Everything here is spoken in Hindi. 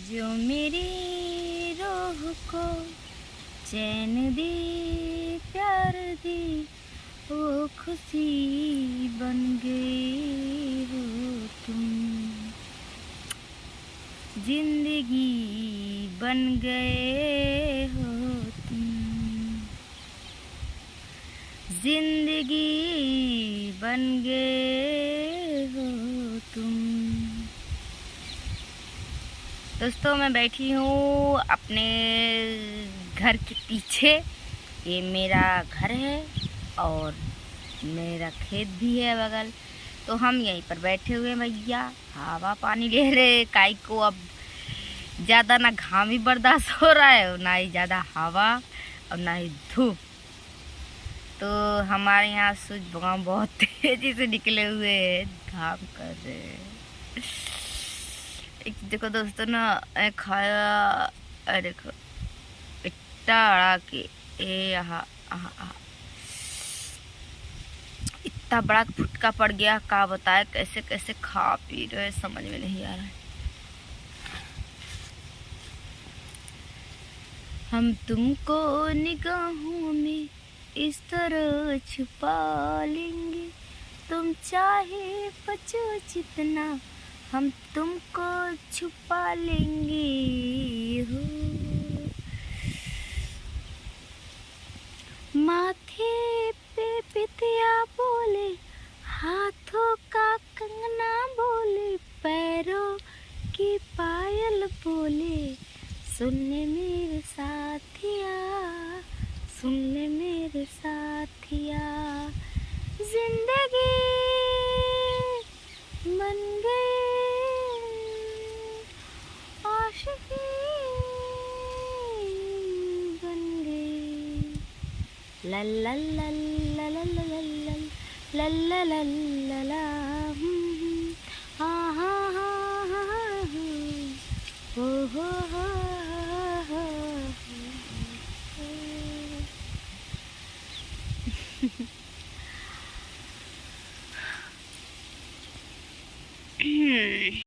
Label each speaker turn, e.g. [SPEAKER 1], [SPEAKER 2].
[SPEAKER 1] जो मेरी रूह को चैन दे प्यार दे वो खुशी बन गए हो तुम, जिंदगी बन गए हो तुम, जिंदगी बन गए हो तुम। दोस्तों मैं बैठी हूँ अपने घर के पीछे, ये मेरा घर है और मेरा खेत भी है बगल, तो हम यहीं पर बैठे हुए हैं भैया, हवा पानी ले रहे। काई को अब ज़्यादा ना घाम भी बर्दाश्त हो रहा है और ना ही ज़्यादा हवा और ना ही धूप। तो हमारे यहाँ सूरज भगवान बहुत तेजी से निकले हुए हैं, घाम कर रहे हैं। एक देखो दोस्तों ना खाया, अरे देखो इतना बड़ा कि यहाँ इतना बड़ा फुटका पड़ गया, का बताए कैसे कैसे खा पी रहे समझ में नहीं आ रहा है। हम तुमको निगाहों में इस तरह छुपा लेंगे, तुम चाहे बचो जितना हम तुमको छुपा लेंगे हो। माथे पे बिंदिया बोले, हाथों का कंगना बोले, पैरों की पायल बोले, सुन ले मेरे साथिया, सुन ले मेरे साथिया, जिंदगी बन गई आशिकी बन गई, ला ला ला ला ला ला ला ला ला ला ला ला, हा हा हा हा, हो हो।